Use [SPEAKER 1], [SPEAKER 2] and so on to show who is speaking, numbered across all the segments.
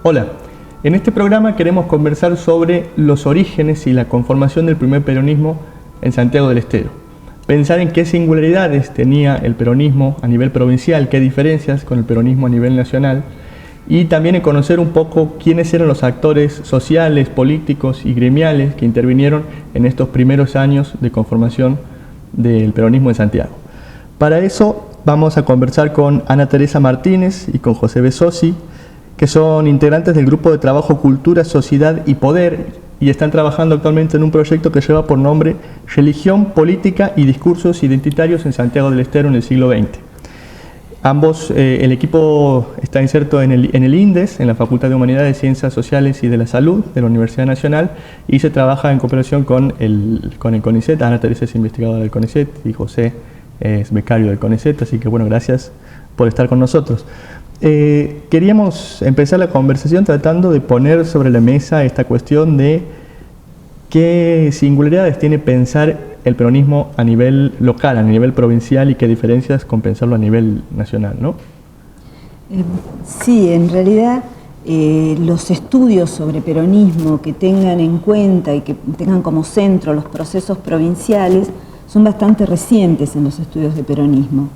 [SPEAKER 1] Hola, en este programa queremos conversar sobre los orígenes y la conformación del primer peronismo en Santiago del Estero. Pensar en qué singularidades tenía el peronismo a nivel provincial, qué diferencias con el peronismo a nivel nacional, y también en conocer un poco quiénes eran los actores sociales, políticos y gremiales que intervinieron en estos primeros años de conformación del peronismo en Santiago. Para eso vamos a conversar con Ana Teresa Martínez y con José Besosi, que son integrantes del grupo de trabajo Cultura, Sociedad y Poder, y están trabajando actualmente en un proyecto que lleva por nombre Religión, Política y Discursos Identitarios en Santiago del Estero en el siglo XX. Ambos, el equipo está inserto en el INDES, en la Facultad de Humanidades, Ciencias Sociales y de la Salud de la Universidad Nacional, y se trabaja en cooperación con el CONICET. Ana Teresa es investigadora del CONICET y José es becario del CONICET, así que bueno, gracias por estar con nosotros. Queríamos empezar la conversación tratando de poner sobre la mesa esta cuestión de qué singularidades tiene pensar el peronismo a nivel local, a nivel provincial, y qué diferencias con pensarlo a nivel nacional, ¿no?
[SPEAKER 2] Sí, en realidad los estudios sobre peronismo que tengan en cuenta y que tengan como centro los procesos provinciales son bastante recientes en los estudios de peronismo.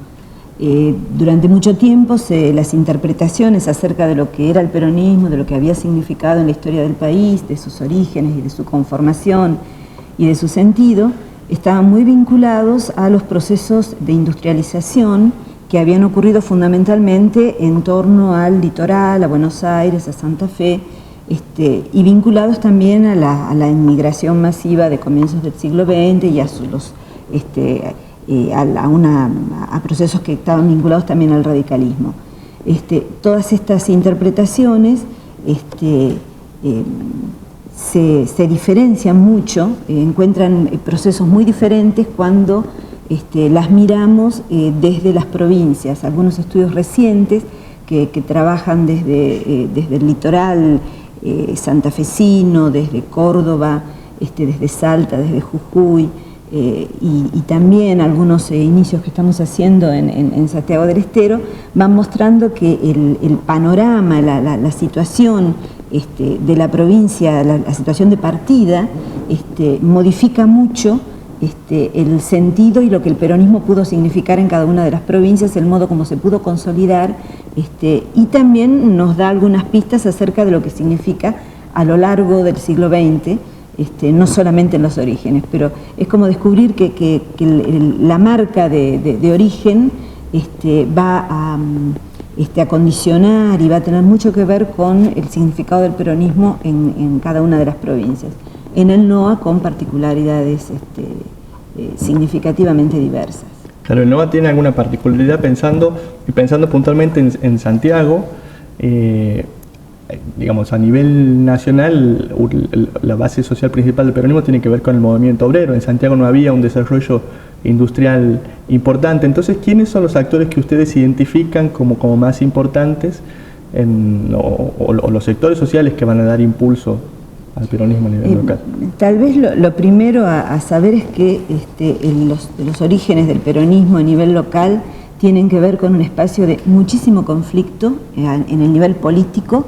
[SPEAKER 2] Durante mucho tiempo las interpretaciones acerca de lo que era el peronismo, de lo que había significado en la historia del país, de sus orígenes y de su conformación y de su sentido, estaban muy vinculados a los procesos de industrialización que habían ocurrido fundamentalmente en torno al litoral, a Buenos Aires, a Santa Fe, y vinculados también a la inmigración masiva de comienzos del siglo XX y a procesos que estaban vinculados también al radicalismo. Todas estas interpretaciones se diferencian mucho, encuentran procesos muy diferentes cuando las miramos desde las provincias. Algunos estudios recientes que trabajan desde el litoral santafesino, desde Córdoba, desde Salta, desde Jujuy, y también algunos inicios que estamos haciendo en Santiago del Estero van mostrando que el panorama, la situación de la provincia, la situación de partida, modifica mucho el sentido y lo que el peronismo pudo significar en cada una de las provincias, el modo como se pudo consolidar, y también nos da algunas pistas acerca de lo que significa a lo largo del siglo XX, no solamente en los orígenes, pero es como descubrir que la marca de origen va a condicionar y va a tener mucho que ver con el significado del peronismo en cada una de las provincias. En el NOA con particularidades significativamente diversas.
[SPEAKER 1] Claro, el NOA tiene alguna particularidad pensando puntualmente en Santiago. Digamos, a nivel nacional, la base social principal del peronismo tiene que ver con el movimiento obrero. En Santiago no había un desarrollo industrial importante. Entonces, ¿quiénes son los actores que ustedes identifican como más importantes o los sectores sociales que van a dar impulso al peronismo a nivel local?
[SPEAKER 2] Tal vez lo primero a saber es que los orígenes del peronismo a nivel local tienen que ver con un espacio de muchísimo conflicto en el nivel político,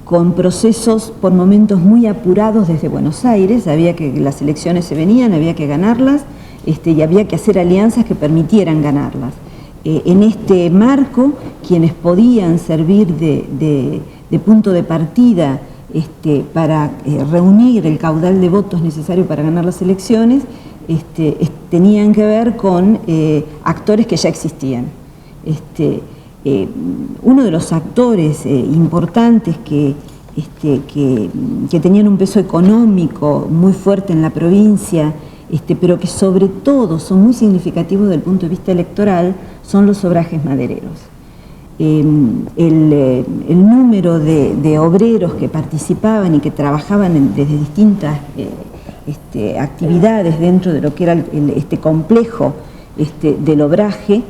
[SPEAKER 2] con procesos por momentos muy apurados desde Buenos Aires. Había que las elecciones se venían, había que ganarlas, y había que hacer alianzas que permitieran ganarlas. En este marco, quienes podían servir de punto de partida para reunir el caudal de votos necesario para ganar las elecciones, tenían que ver con actores que ya existían. Uno de los actores importantes que tenían un peso económico muy fuerte en la provincia, pero que sobre todo son muy significativos desde el punto de vista electoral, son los obrajes madereros. El número de obreros que participaban y que trabajaban desde distintas actividades dentro de lo que era este complejo del obraje,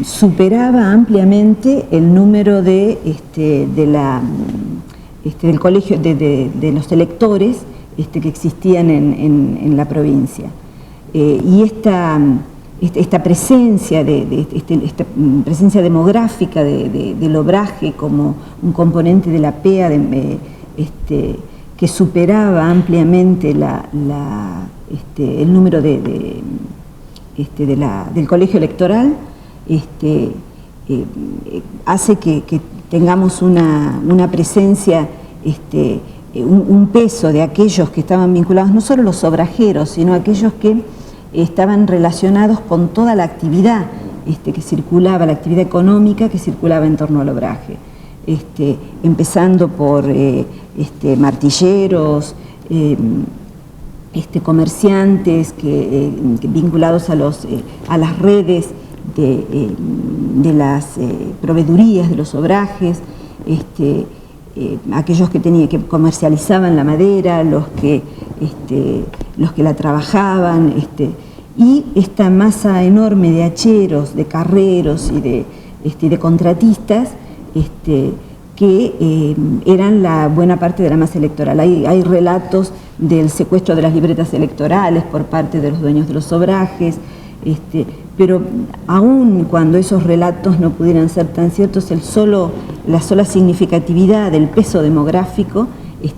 [SPEAKER 2] superaba ampliamente el número del colegio de los electores que existían en la provincia. Y esta presencia, esta presencia demográfica del obraje como un componente de la PEA que superaba ampliamente el número del colegio electoral, hace que tengamos una presencia, un peso de aquellos que estaban vinculados, no solo los obrajeros, sino aquellos que estaban relacionados con toda la actividad que circulaba, la actividad económica que circulaba en torno al obraje. Empezando por martilleros, comerciantes vinculados a las redes de las proveedurías de los obrajes, aquellos que comercializaban la madera, los que la trabajaban, y esta masa enorme de hacheros, de carreros y de contratistas que eran la buena parte de la masa electoral. Hay relatos del secuestro de las libretas electorales por parte de los dueños de los obrajes, pero aun cuando esos relatos no pudieran ser tan ciertos, la sola significatividad del peso demográfico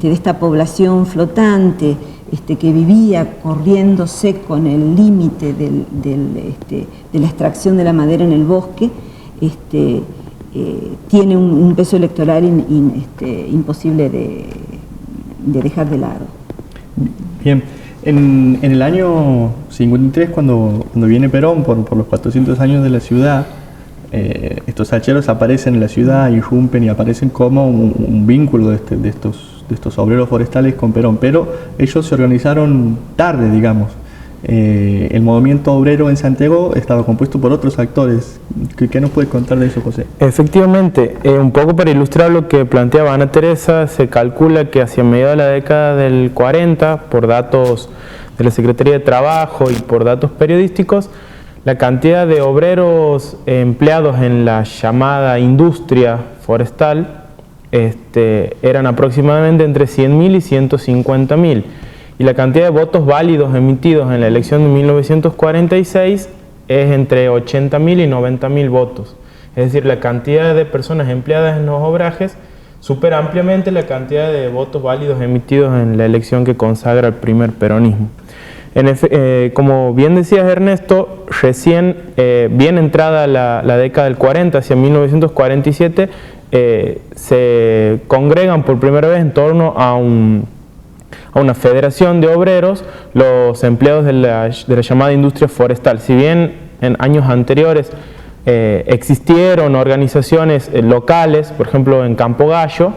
[SPEAKER 2] de esta población flotante que vivía corriéndose con el límite de la extracción de la madera en el bosque, tiene un peso electoral imposible de dejar de lado.
[SPEAKER 1] Bien, en el año 53, cuando viene Perón por los 400 años de la ciudad, estos hacheros aparecen en la ciudad, irrumpen y aparecen como un vínculo de estos obreros forestales con Perón, pero ellos se organizaron tarde, digamos. El movimiento obrero en Santiago estaba compuesto por otros actores. ¿Qué nos puedes contar de eso, José?
[SPEAKER 3] Efectivamente, un poco para ilustrar lo que planteaba Ana Teresa, se calcula que hacia mediados de la década del 40, por datos de la Secretaría de Trabajo y por datos periodísticos, la cantidad de obreros empleados en la llamada industria forestal eran aproximadamente entre 100.000 y 150.000. Y la cantidad de votos válidos emitidos en la elección de 1946 es entre 80.000 y 90.000 votos. Es decir, la cantidad de personas empleadas en los obrajes supera ampliamente la cantidad de votos válidos emitidos en la elección que consagra el primer peronismo. Como bien decías, Ernesto, recién bien entrada la década del 40, hacia 1947, se congregan por primera vez en torno a una federación de obreros, los empleados de la llamada industria forestal. Si bien en años anteriores existieron organizaciones locales, por ejemplo en Campo Gallo,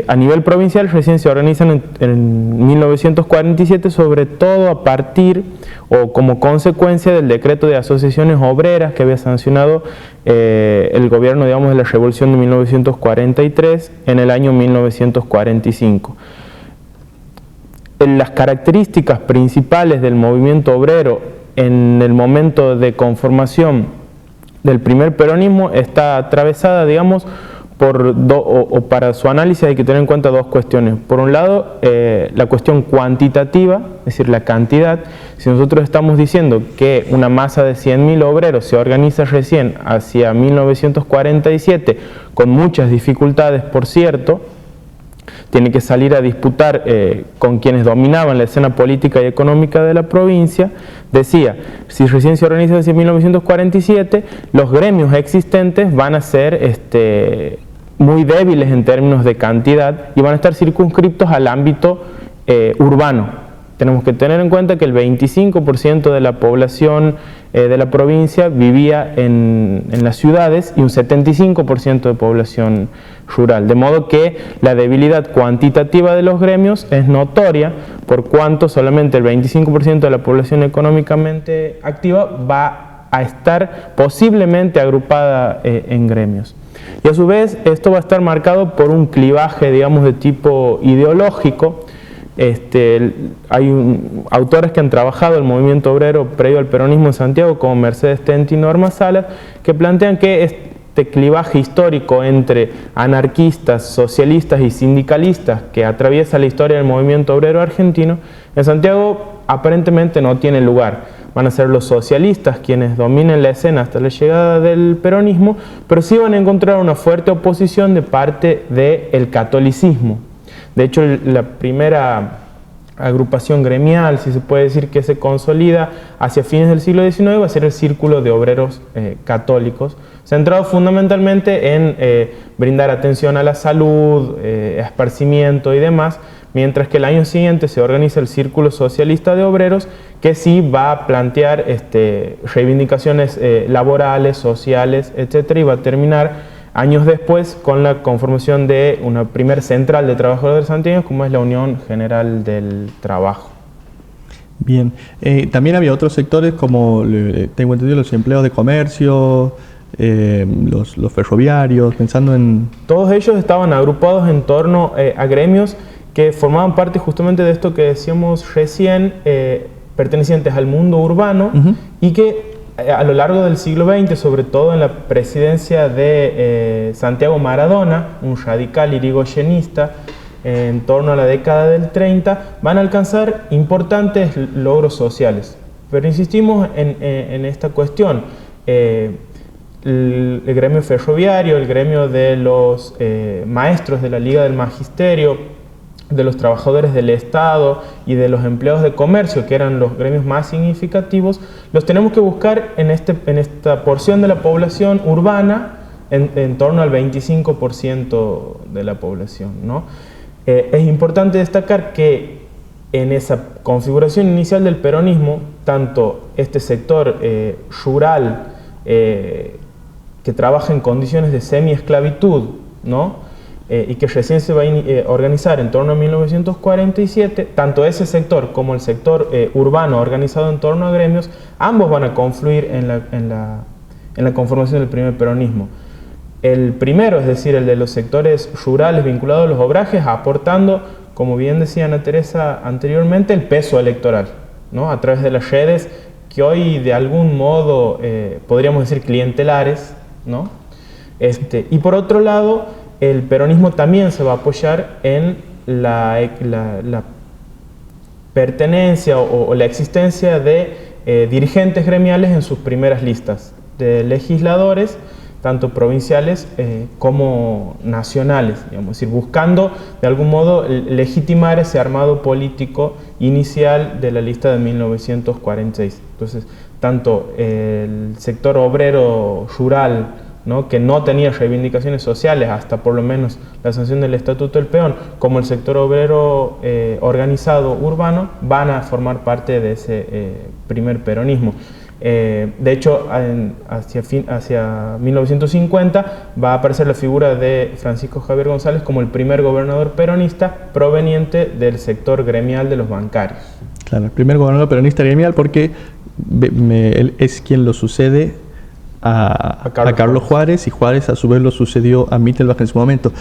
[SPEAKER 3] a nivel provincial recién se organizan en 1947, sobre todo a partir o como consecuencia del decreto de asociaciones obreras que había sancionado el gobierno, digamos, de la Revolución de 1943 en el año 1945. Las características principales del movimiento obrero en el momento de conformación del primer peronismo está atravesada, digamos, para su análisis hay que tener en cuenta dos cuestiones. Por un lado, la cuestión cuantitativa, es decir, la cantidad. Si nosotros estamos diciendo que una masa de 100.000 obreros se organiza recién hacia 1947, con muchas dificultades, por cierto, tiene que salir a disputar con quienes dominaban la escena política y económica de la provincia. Decía, si recién se organiza desde 1947, los gremios existentes van a ser muy débiles en términos de cantidad y van a estar circunscriptos al ámbito urbano. Tenemos que tener en cuenta que el 25% de la población de la provincia vivía en las ciudades y un 75% de población rural. De modo que la debilidad cuantitativa de los gremios es notoria, por cuanto solamente el 25% de la población económicamente activa va a estar posiblemente agrupada en gremios. Y a su vez esto va a estar marcado por un clivaje, digamos, de tipo ideológico. Hay autores que han trabajado el movimiento obrero previo al peronismo en Santiago, como Mercedes Tenti y Norma Salas, que plantean que este clivaje histórico entre anarquistas, socialistas y sindicalistas que atraviesa la historia del movimiento obrero argentino, en Santiago aparentemente no tiene lugar. van a ser los socialistas quienes dominen la escena hasta la llegada del peronismo, pero sí van a encontrar una fuerte oposición de parte del catolicismo. De hecho, la primera agrupación gremial, si se puede decir, que se consolida hacia fines del siglo XIX va a ser el Círculo de Obreros Católicos, centrado fundamentalmente en brindar atención a la salud, esparcimiento y demás, mientras que el año siguiente se organiza el Círculo Socialista de Obreros, que sí va a plantear reivindicaciones laborales, sociales, etc., y va a terminar años después con la conformación de una primer central de trabajadores santiagueños, como es la Unión General del Trabajo.
[SPEAKER 1] Bien, también había otros sectores como, tengo entendido, los empleos de comercio, los ferroviarios, pensando en...
[SPEAKER 3] Todos ellos estaban agrupados en torno a gremios que formaban parte justamente de esto que decíamos recién, pertenecientes al mundo urbano, y que a lo largo del siglo XX, sobre todo en la presidencia de Santiago Maradona, un radical irigoyenista, en torno a la década del 30, van a alcanzar importantes logros sociales. Pero insistimos en esta cuestión. El gremio ferroviario, el gremio de los maestros de la Liga del Magisterio, de los trabajadores del Estado y de los empleados de comercio, que eran los gremios más significativos, los tenemos que buscar en esta porción de la población urbana, en torno al 25% de la población, ¿no? Es importante destacar que en esa configuración inicial del peronismo, tanto este sector rural que trabaja en condiciones de semi-esclavitud, ¿no? Y que recién se va a organizar en torno a 1947, tanto ese sector como el sector urbano organizado en torno a gremios, ambos van a confluir en la conformación del primer peronismo. El primero, es decir, el de los sectores rurales vinculados a los obrajes, aportando, como bien decía Ana Teresa anteriormente, el peso electoral, ¿no? A través de las redes que hoy de algún modo podríamos decir clientelares, ¿no? Y por otro lado, el peronismo también se va a apoyar en la pertenencia o la existencia de dirigentes gremiales en sus primeras listas, de legisladores, tanto provinciales como nacionales, digamos, es decir, buscando de algún modo legitimar ese armado político inicial de la lista de 1946. Entonces, tanto el sector obrero rural, ¿no?, que no tenía reivindicaciones sociales hasta por lo menos la sanción del Estatuto del Peón, como el sector obrero organizado urbano, van a formar parte de ese primer peronismo. De hecho, hacia 1950 va a aparecer la figura de Francisco Javier González como el primer gobernador peronista proveniente del sector gremial de los bancarios.
[SPEAKER 1] Claro, el primer gobernador peronista gremial, porque él es quien lo sucede a Carlos Juárez, y Juárez a su vez lo sucedió a Mittelbach en su momento.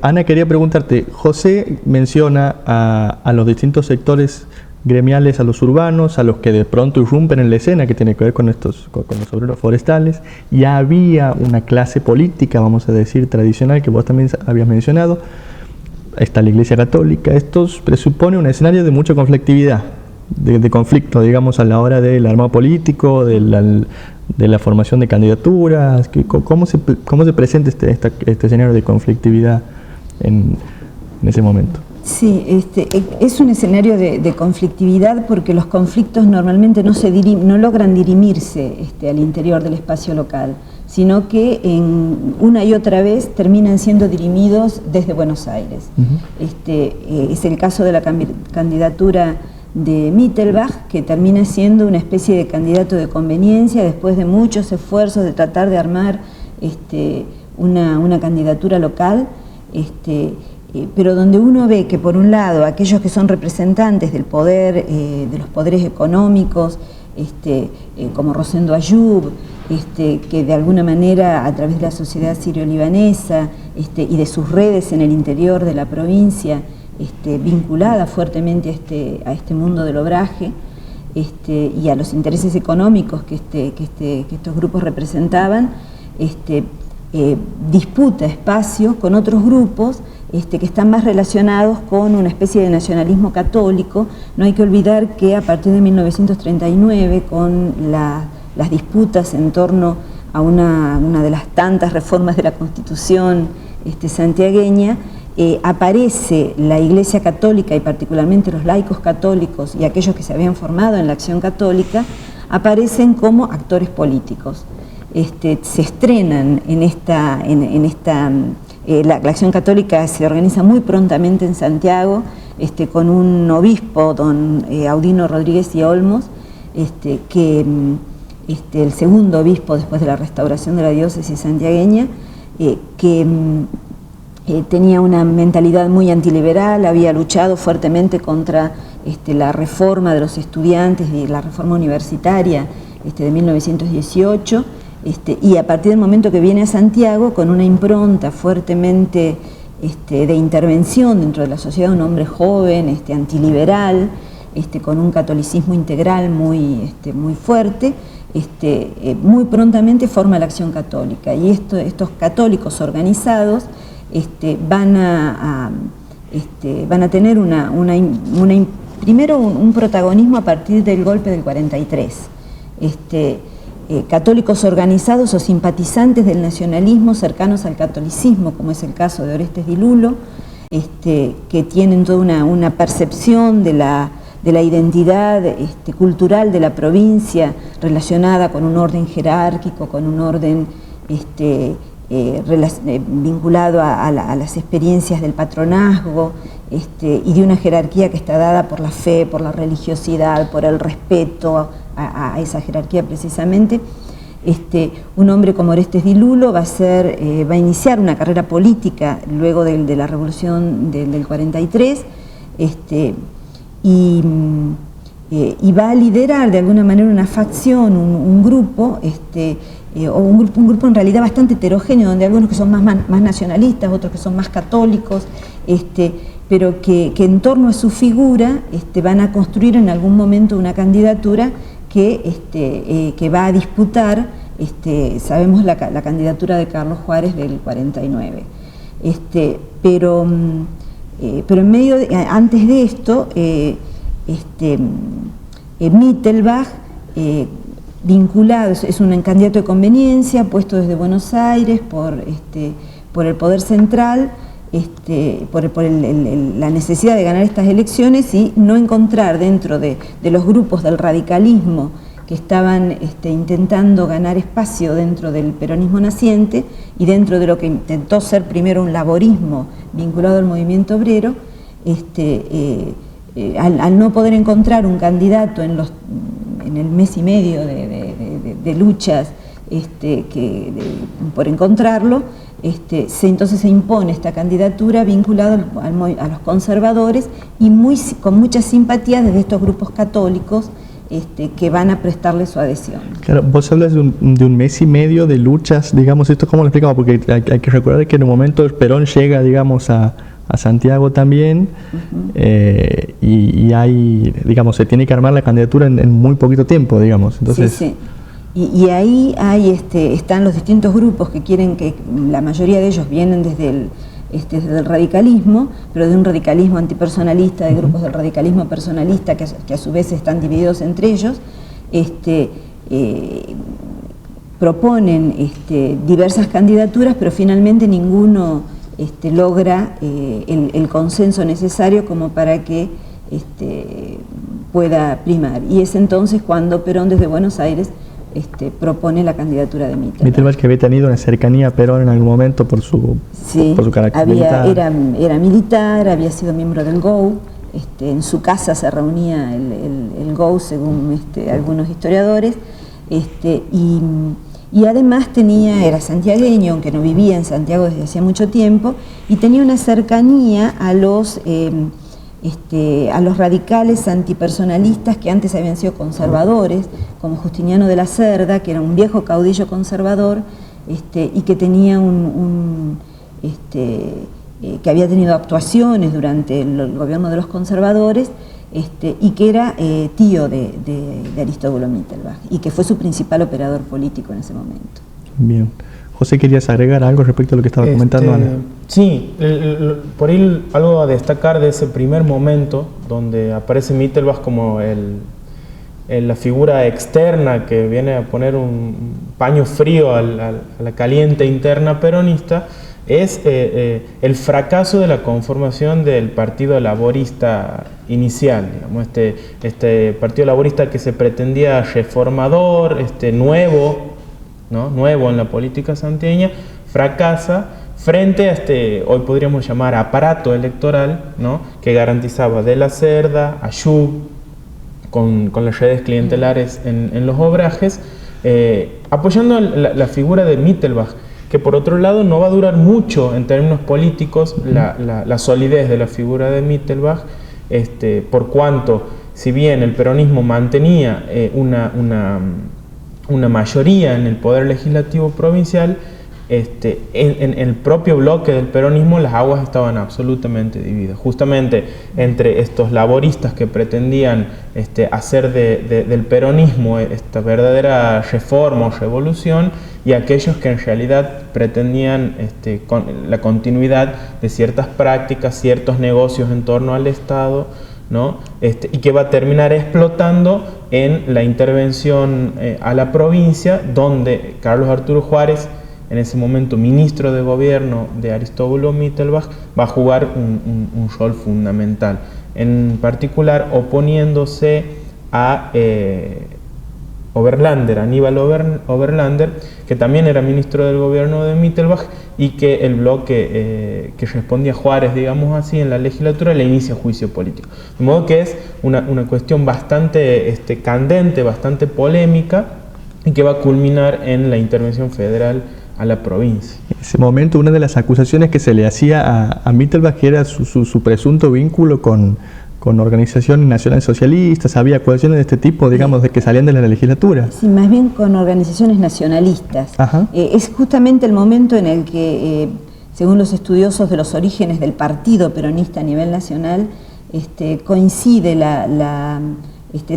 [SPEAKER 1] Ana, quería preguntarte, José menciona a los distintos sectores gremiales, a los urbanos, a los que de pronto irrumpen en la escena, que tiene que ver con los obreros forestales. Ya había una clase política, vamos a decir, tradicional, que vos también habías mencionado. Está la Iglesia Católica. Esto presupone un escenario de mucha conflictividad, de conflicto, digamos, a la hora del armado político, de la formación de candidaturas. ¿Cómo se presenta este escenario de conflictividad en ese momento?
[SPEAKER 2] Sí, es un escenario de conflictividad porque los conflictos normalmente no logran dirimirse al interior del espacio local, sino que una y otra vez terminan siendo dirimidos desde Buenos Aires. Es el caso de la candidatura de Mittelbach, que termina siendo una especie de candidato de conveniencia después de muchos esfuerzos de tratar de armar una candidatura local, pero donde uno ve que por un lado aquellos que son representantes del poder, de los poderes económicos, como Rosendo Ayub, que de alguna manera a través de la sociedad sirio-libanesa y de sus redes en el interior de la provincia, vinculada fuertemente a este mundo del obraje y a los intereses económicos que estos grupos representaban, disputa espacios con otros grupos que están más relacionados con una especie de nacionalismo católico. No hay que olvidar que a partir de 1939, con las disputas en torno a una de las tantas reformas de la Constitución santiagueña, aparece la Iglesia Católica y particularmente los laicos católicos y aquellos que se habían formado en la Acción Católica, aparecen como actores políticos. Se estrenan la Acción Católica se organiza muy prontamente en Santiago, con un obispo, don Audino Rodríguez y Olmos, que el segundo obispo después de la restauración de la diócesis santiagueña, que tenía una mentalidad muy antiliberal, había luchado fuertemente contra la reforma de los estudiantes y la reforma universitaria de 1918, y a partir del momento que viene a Santiago, con una impronta fuertemente de intervención dentro de la sociedad, un hombre joven, antiliberal, con un catolicismo integral muy fuerte, muy prontamente forma la Acción Católica. Y estos católicos organizados van a tener primero un protagonismo a partir del golpe del 43. Católicos organizados o simpatizantes del nacionalismo cercanos al catolicismo, como es el caso de Orestes Di Lulo, que tienen toda una percepción de la identidad cultural de la provincia relacionada con un orden jerárquico, con un orden vinculado a las experiencias del patronazgo, y de una jerarquía que está dada por la fe, por la religiosidad, por el respeto a esa jerarquía precisamente. Un hombre como Orestes Di Lulo va a iniciar una carrera política luego de la revolución del 43, y va a liderar de alguna manera una facción, un grupo, un grupo en realidad bastante heterogéneo, donde algunos que son más nacionalistas, otros que son más católicos, pero que en torno a su figura van a construir en algún momento una candidatura que va a disputar, sabemos la candidatura de Carlos Juárez del 49. Pero en medio antes de esto, Mittelbach, vinculado, es un candidato de conveniencia, puesto desde Buenos Aires por el poder central, por la necesidad de ganar estas elecciones y no encontrar dentro de los grupos del radicalismo que estaban intentando ganar espacio dentro del peronismo naciente y dentro de lo que intentó ser primero un laborismo vinculado al movimiento obrero, al no poder encontrar un candidato en el mes y medio de luchas por encontrarlo, entonces se impone esta candidatura vinculada a los conservadores y con mucha simpatía desde estos grupos católicos que van a prestarle su adhesión.
[SPEAKER 1] Claro, vos hablas de un mes y medio de luchas, digamos, ¿esto cómo lo explicamos? Porque hay que recordar que en un momento Perón llega, digamos, a Santiago también, y hay, digamos, se tiene que armar la candidatura en muy poquito tiempo, digamos. Entonces,
[SPEAKER 2] sí. Y ahí están los distintos grupos que quieren, que la mayoría de ellos vienen desde el radicalismo, pero de un radicalismo antipersonalista, de grupos del radicalismo personalista que a su vez están divididos entre ellos, proponen diversas candidaturas, pero finalmente ninguno logra el consenso necesario como para que pueda primar. Y es entonces cuando Perón desde Buenos Aires propone la candidatura de Mitterrand.
[SPEAKER 1] Mitterrand, que había tenido una cercanía a Perón en algún momento por su carácter militar.
[SPEAKER 2] Era militar, había sido miembro del GOU, en su casa se reunía el GOU según algunos historiadores, y además era santiagueño, aunque no vivía en Santiago desde hacía mucho tiempo, y tenía una cercanía a los radicales antipersonalistas que antes habían sido conservadores, como Justiniano de la Cerda, que era un viejo caudillo conservador, y que tenía que había tenido actuaciones durante el gobierno de los conservadores, y que era tío de Aristóbulo Mittelbach, y que fue su principal operador político en ese momento.
[SPEAKER 1] Bien. José, ¿querías agregar algo respecto a lo que estaba comentando Ana?
[SPEAKER 3] Sí, por ahí algo a destacar de ese primer momento donde aparece Mittelbach como la figura externa que viene a poner un paño frío a la caliente interna peronista, es el fracaso de la conformación del Partido Laborista inicial, digamos, este Partido Laborista que se pretendía reformador, nuevo, ¿no? Nuevo en la política santiagueña, fracasa frente a hoy podríamos llamar aparato electoral, ¿no? Que garantizaba De la Cerda, Ayub, con las redes clientelares en los obrajes, apoyando la figura de Mittelbach, que por otro lado no va a durar mucho en términos políticos la solidez de la figura de Mittelbach, por cuanto, si bien el peronismo mantenía una mayoría en el poder legislativo provincial, en el propio bloque del peronismo las aguas estaban absolutamente divididas, justamente entre estos laboristas que pretendían hacer del peronismo esta verdadera reforma o revolución, y aquellos que en realidad pretendían la continuidad de ciertas prácticas, ciertos negocios en torno al Estado, ¿no? Y que va a terminar explotando en la intervención a la provincia, donde Carlos Arturo Juárez, en ese momento ministro de gobierno de Aristóbulo Mittelbach, va a jugar un rol fundamental, en particular oponiéndose a Oberlander, Aníbal Oberlander, que también era ministro del gobierno de Mittelbach, y que el bloque que respondía a Juárez, digamos así, en la legislatura le inicia juicio político. De modo que es una cuestión bastante candente, bastante polémica, y que va a culminar en la intervención federal a la provincia.
[SPEAKER 1] En ese momento, una de las acusaciones que se le hacía a Mittelbach era su presunto vínculo con organizaciones nacionales socialistas. Había acusaciones de este tipo, digamos, de que salían de la legislatura.
[SPEAKER 2] Sí, más bien con organizaciones nacionalistas. Es justamente el momento en el que, según los estudiosos de los orígenes del partido peronista a nivel nacional, coincide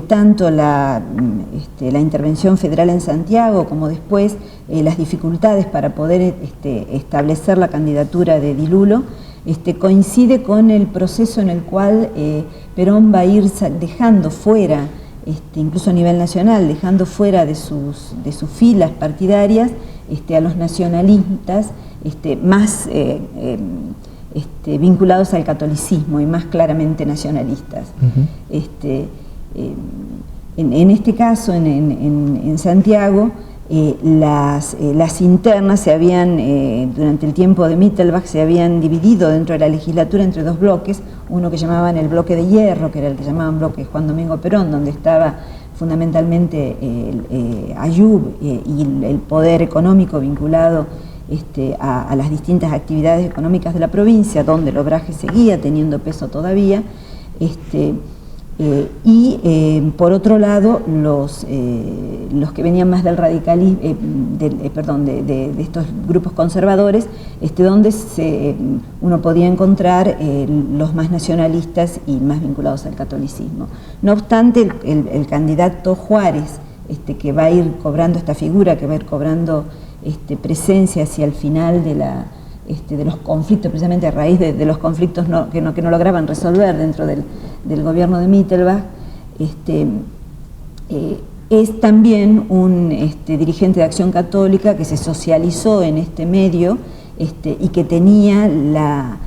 [SPEAKER 2] tanto la intervención federal en Santiago como después las dificultades para poder establecer la candidatura de Di Lulo, coincide con el proceso en el cual Perón va a ir dejando fuera, incluso a nivel nacional, dejando fuera de sus filas partidarias a los nacionalistas más vinculados al catolicismo y más claramente nacionalistas. En este caso, en Santiago, las internas se habían, durante el tiempo de Mittelbach, se habían dividido dentro de la legislatura entre dos bloques, uno que llamaban el bloque de hierro, que era el que llamaban bloque Juan Domingo Perón, donde estaba fundamentalmente Ayub y el poder económico vinculado a las distintas actividades económicas de la provincia, donde el obraje seguía teniendo peso todavía, por otro lado, los que venían más del radicalismo, de estos grupos conservadores, donde uno podía encontrar los más nacionalistas y más vinculados al catolicismo. No obstante, el candidato Juárez, que va a ir cobrando esta figura, que va a ir cobrando presencia hacia el final de los conflictos, precisamente a raíz de los conflictos que no lograban resolver dentro del gobierno de Mittelbach, es también un dirigente de Acción Católica que se socializó en este medio y que tenía la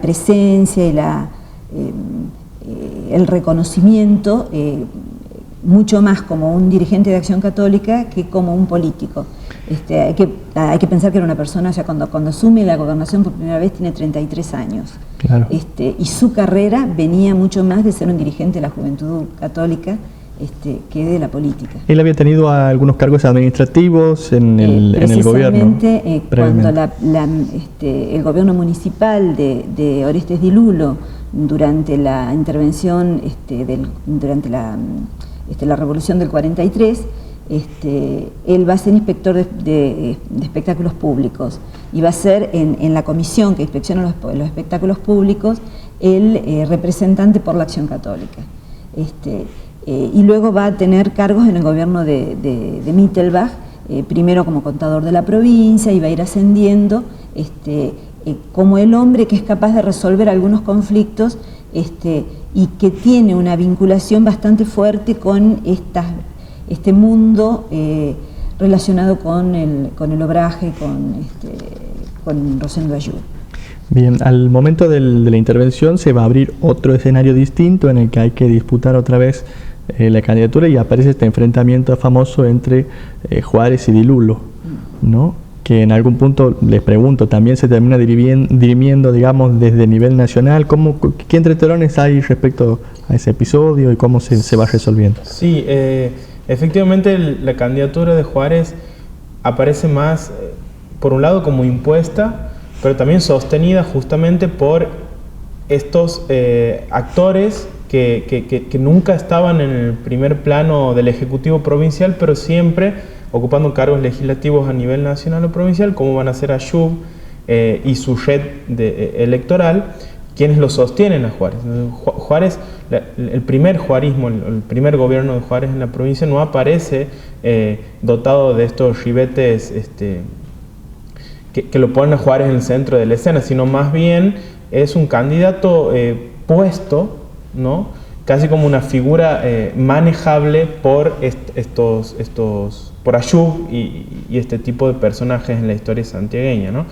[SPEAKER 2] presencia y el reconocimiento mucho más como un dirigente de Acción Católica que como un político. Hay que pensar que era una persona, o sea, cuando asume la gobernación por primera vez tiene 33 años.
[SPEAKER 1] Claro.
[SPEAKER 2] Y su carrera venía mucho más de ser un dirigente de la Juventud Católica que de la política.
[SPEAKER 1] Él había tenido algunos cargos administrativos en el gobierno.
[SPEAKER 2] Precisamente cuando el gobierno municipal de Orestes Di Lulo, durante la intervención, durante la revolución del 43, él va a ser inspector de espectáculos públicos y va a ser en la comisión que inspecciona los espectáculos públicos el representante por la Acción Católica. Y luego va a tener cargos en el gobierno de Mittelbach, primero como contador de la provincia, y va a ir ascendiendo como el hombre que es capaz de resolver algunos conflictos y que tiene una vinculación bastante fuerte con este mundo relacionado con el obraje, con Rosendo Ayub.
[SPEAKER 1] Bien, al momento de la intervención se va a abrir otro escenario distinto en el que hay que disputar otra vez la candidatura, y aparece este enfrentamiento famoso entre Juárez y Di Lullo, ¿no? Que en algún punto, les pregunto, también se termina dirimiendo, digamos, desde el nivel nacional. ¿Qué entretelones hay respecto a ese episodio y cómo se va resolviendo?
[SPEAKER 3] Sí, efectivamente la candidatura de Juárez aparece más, por un lado, como impuesta, pero también sostenida justamente por estos actores que nunca estaban en el primer plano del Ejecutivo provincial, pero siempre ocupando cargos legislativos a nivel nacional o provincial, como van a ser Ayub y su red electoral, quienes lo sostienen a Juárez. Juárez, el primer juarismo, el primer gobierno de Juárez en la provincia no aparece dotado de estos ribetes que lo ponen a Juárez en el centro de la escena, sino más bien es un candidato puesto, ¿no? Casi como una figura manejable por por Ayub y este tipo de personajes en la historia santiagueña, ¿no?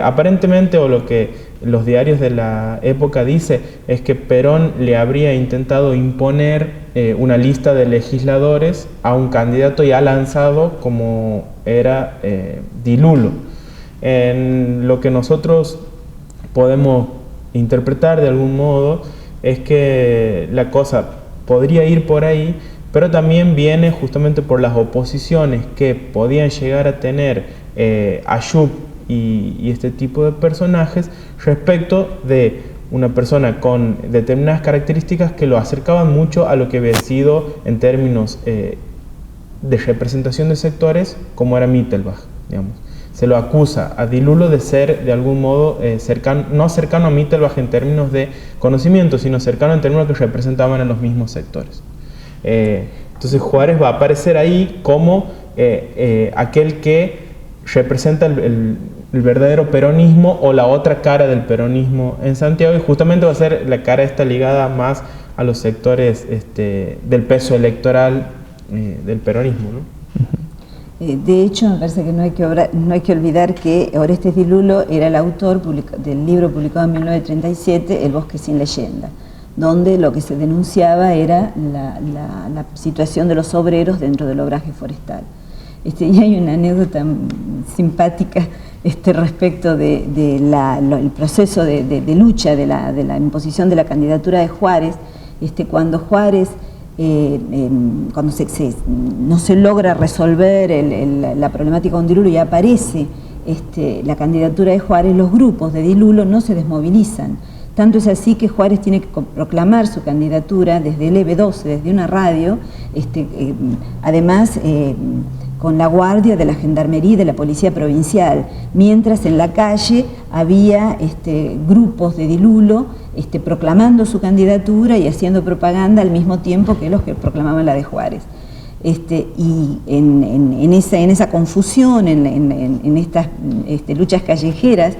[SPEAKER 3] Aparentemente, o lo que los diarios de la época dice, es que Perón le habría intentado imponer una lista de legisladores a un candidato ya lanzado como era Di Lullo. En lo que nosotros podemos interpretar de algún modo es que la cosa podría ir por ahí, pero también viene justamente por las oposiciones que podían llegar a tener Ayub y este tipo de personajes respecto de una persona con determinadas características que lo acercaban mucho a lo que había sido en términos de representación de sectores, como era Mittelbach, digamos. Se lo acusa a Di Lullo de ser de algún modo no cercano a Mittelbach en términos de conocimiento, sino cercano en términos que representaban a los mismos sectores. Entonces Juárez va a aparecer ahí como aquel que representa el verdadero peronismo, o la otra cara del peronismo en Santiago, y justamente va a ser la cara esta ligada más a los sectores del peso electoral del peronismo, ¿no?
[SPEAKER 2] De hecho, me parece que no hay que olvidar que Orestes Di Lullo era el autor del libro publicado en 1937, El bosque sin leyenda, donde lo que se denunciaba era la situación de los obreros dentro del obraje forestal. Y hay una anécdota simpática respecto del proceso de lucha de la imposición de la candidatura de Juárez, cuando Juárez cuando no se logra resolver la problemática con Di Lullo y aparece la candidatura de Juárez, los grupos de Di Lullo no se desmovilizan. Tanto es así que Juárez tiene que proclamar su candidatura desde el EB12, desde una radio, además con la guardia de la Gendarmería y de la Policía Provincial, mientras en la calle había grupos de Di Lullo proclamando su candidatura y haciendo propaganda al mismo tiempo que los que proclamaban la de Juárez. Y en esa confusión, en estas luchas callejeras,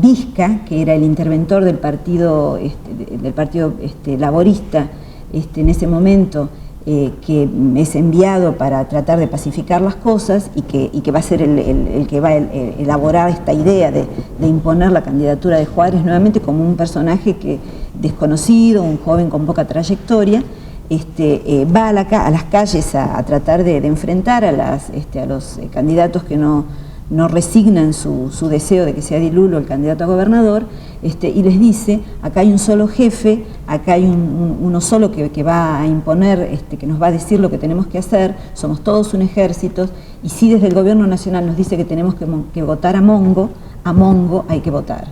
[SPEAKER 2] Vizca, que era el interventor del partido laborista en ese momento, que es enviado para tratar de pacificar las cosas y que va a ser el que va a elaborar esta idea de imponer la candidatura de Juárez nuevamente como un personaje desconocido, un joven con poca trayectoria, va a las calles a tratar de enfrentar a los candidatos que no resignan su deseo de que sea Di Lullo el candidato a gobernador, y les dice: acá hay un solo jefe, acá hay uno solo que va a imponer, que nos va a decir lo que tenemos que hacer, somos todos un ejército, y si desde el gobierno nacional nos dice que tenemos que votar a Mongo hay que votar.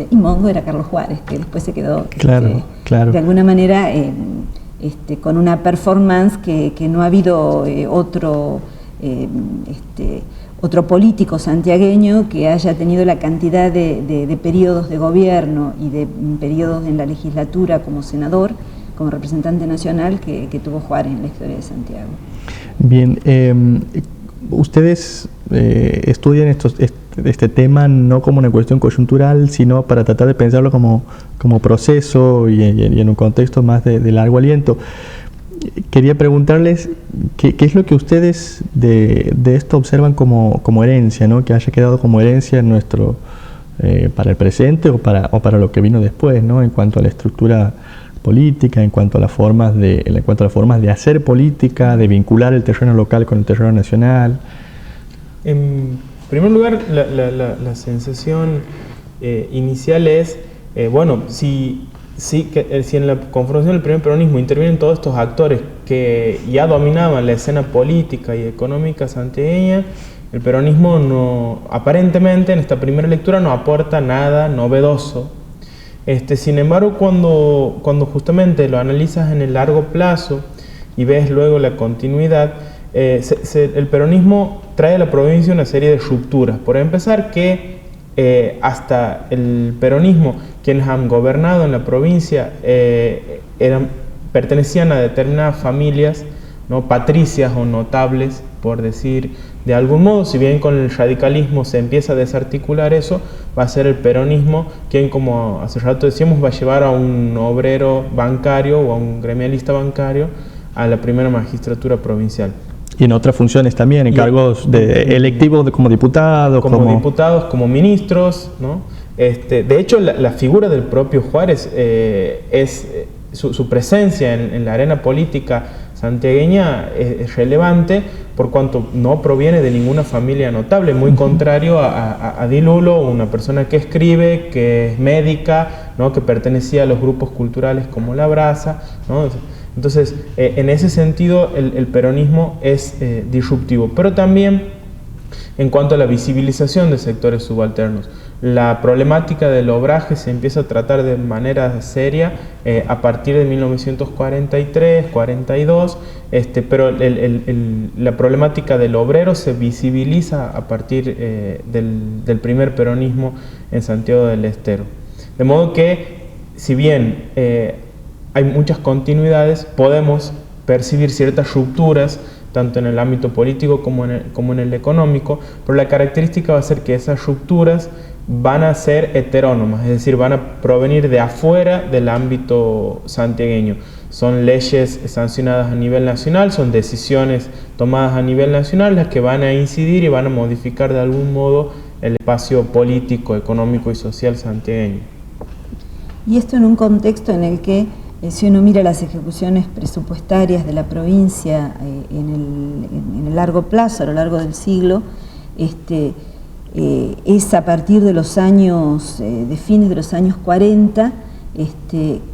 [SPEAKER 2] Y Mongo era Carlos Juárez, que después se quedó
[SPEAKER 1] claro.
[SPEAKER 2] de alguna manera con una performance que no ha habido otro político santiagueño que haya tenido la cantidad de periodos de gobierno y de periodos en la legislatura como senador, como representante nacional, que tuvo Juárez en la historia de Santiago.
[SPEAKER 1] Bien, ustedes estudian este tema no como una cuestión coyuntural, sino para tratar de pensarlo como proceso y en un contexto más de largo aliento. Quería preguntarles qué es lo que ustedes de esto observan como herencia, ¿no? Que haya quedado como herencia en nuestro para el presente o para lo que vino después, ¿no? En cuanto a la estructura política, en cuanto a las formas de hacer política, de vincular el terreno local con el terreno nacional.
[SPEAKER 3] En primer lugar, la sensación inicial es, si en la confrontación del primer peronismo intervienen todos estos actores que ya dominaban la escena política y económica santiagueña, el peronismo aparentemente en esta primera lectura no aporta nada novedoso. Sin embargo, cuando justamente lo analizas en el largo plazo y ves luego la continuidad, el peronismo trae a la provincia una serie de rupturas. Por empezar, que hasta el peronismo, quienes han gobernado en la provincia, pertenecían a determinadas familias, ¿no? Patricias o notables, por decir de algún modo. Si bien con el radicalismo se empieza a desarticular eso, va a ser el peronismo quien, como hace rato decíamos, va a llevar a un obrero bancario o a un gremialista bancario a la primera magistratura provincial.
[SPEAKER 1] Y en otras funciones también, en cargos electivos como diputados.
[SPEAKER 3] Como diputados, como ministros, ¿no? De hecho, la figura del propio Juárez es su presencia en la arena política santiagueña es relevante por cuanto no proviene de ninguna familia notable, muy contrario a Di Lulo, una persona que escribe, que es médica, ¿no? Que pertenecía a los grupos culturales como La Brasa, ¿no? Entonces, en ese sentido, el peronismo es disruptivo, pero también en cuanto a la visibilización de sectores subalternos. La problemática del obraje se empieza a tratar de manera seria a partir de 1943, 42, pero la problemática del obrero se visibiliza a partir del primer peronismo en Santiago del Estero. De modo que, si bien hay muchas continuidades, podemos percibir ciertas rupturas tanto en el ámbito político como en el económico, pero la característica va a ser que esas rupturas van a ser heterónomas, es decir, van a provenir de afuera del ámbito santiagueño. Son leyes sancionadas a nivel nacional, son decisiones tomadas a nivel nacional las que van a incidir y van a modificar de algún modo el espacio político, económico y social santiagueño.
[SPEAKER 2] Y esto en un contexto en el que si uno mira las ejecuciones presupuestarias de la provincia en el largo plazo, a lo largo del siglo, es a partir de los años, de fines de los años 40,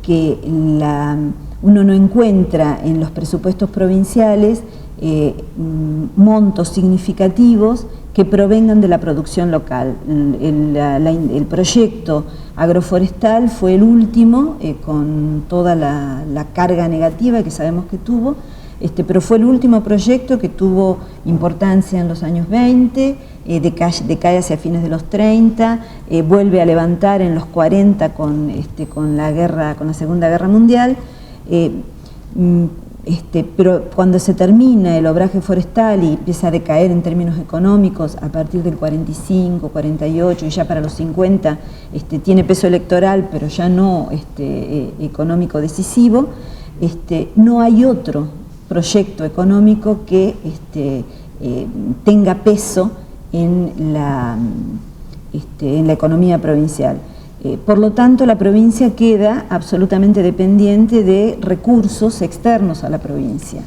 [SPEAKER 2] que uno no encuentra en los presupuestos provinciales montos significativos que provengan de la producción local. El proyecto agroforestal fue el último, con toda la carga negativa que sabemos que tuvo, pero fue el último proyecto que tuvo importancia en los años 20, decae hacia fines de los 30, vuelve a levantar en los 40 con la Segunda Guerra Mundial. Pero cuando se termina el obraje forestal y empieza a decaer en términos económicos a partir del 45, 48 y ya para los 50 tiene peso electoral pero ya no económico decisivo, no hay otro proyecto económico que tenga peso en la economía provincial. Por lo tanto, la provincia queda absolutamente dependiente de recursos externos a la provincia.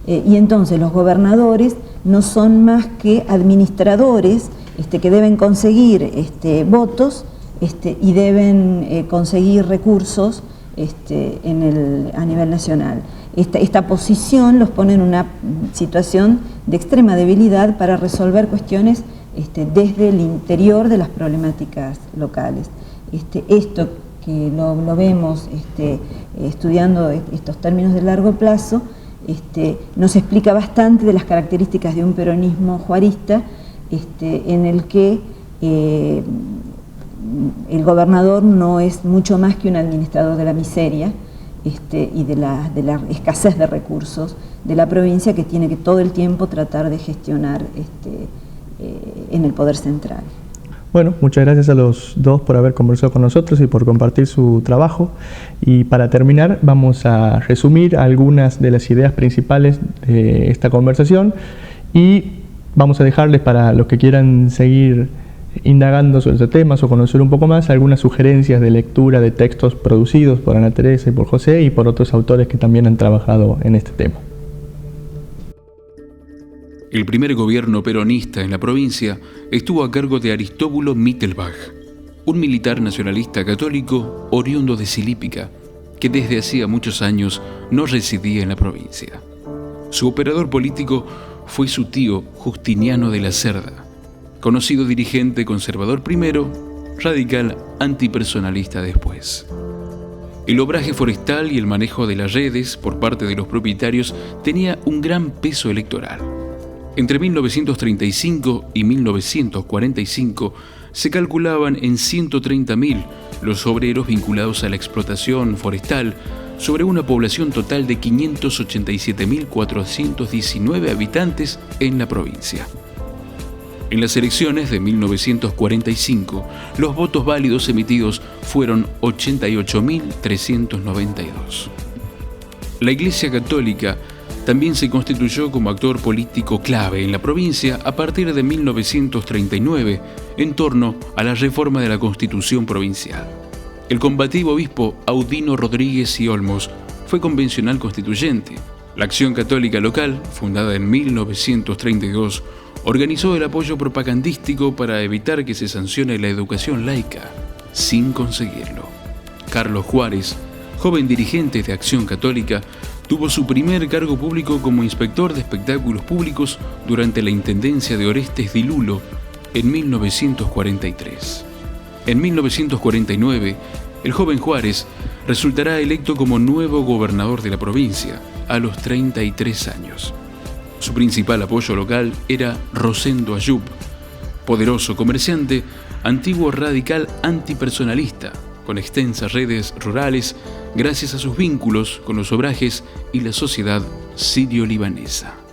[SPEAKER 2] Y entonces los gobernadores no son más que administradores que deben conseguir votos y deben conseguir recursos a nivel nacional. Esta posición los pone en una situación de extrema debilidad para resolver cuestiones desde el interior de las problemáticas locales. Esto que lo vemos estudiando estos términos de largo plazo, nos explica bastante de las características de un peronismo juarista en el que el gobernador no es mucho más que un administrador de la miseria, y de la escasez de recursos de la provincia, que tiene que todo el tiempo tratar de gestionar en el Poder Central.
[SPEAKER 1] Bueno, muchas gracias a los dos por haber conversado con nosotros y por compartir su trabajo. Y para terminar, vamos a resumir algunas de las ideas principales de esta conversación y vamos a dejarles, para los que quieran seguir indagando sobre estos temas o conocer un poco más, algunas sugerencias de lectura de textos producidos por Ana Teresa y por José y por otros autores que también han trabajado en este tema.
[SPEAKER 4] El primer gobierno peronista en la provincia estuvo a cargo de Aristóbulo Mittelbach, un militar nacionalista católico oriundo de Silípica, que desde hacía muchos años no residía en la provincia. Su operador político fue su tío Justiniano de la Cerda, conocido dirigente conservador primero, radical antipersonalista después. El obraje forestal y el manejo de las redes por parte de los propietarios tenía un gran peso electoral. Entre 1935 y 1945 se calculaban en 130.000 los obreros vinculados a la explotación forestal sobre una población total de 587.419 habitantes en la provincia. En las elecciones de 1945, los votos válidos emitidos fueron 88.392. La Iglesia Católica también se constituyó como actor político clave en la provincia a partir de 1939, en torno a la reforma de la Constitución provincial. El combativo obispo Audino Rodríguez y Olmos fue convencional constituyente. La Acción Católica Local, fundada en 1932, organizó el apoyo propagandístico para evitar que se sancione la educación laica, sin conseguirlo. Carlos Juárez, joven dirigente de Acción Católica, tuvo su primer cargo público como inspector de espectáculos públicos durante la intendencia de Orestes Di Lulo en 1943. En 1949, el joven Juárez resultará electo como nuevo gobernador de la provincia a los 33 años. Su principal apoyo local era Rosendo Ayub, poderoso comerciante, antiguo radical antipersonalista, con extensas redes rurales gracias a sus vínculos con los obrajes y la sociedad sirio-libanesa.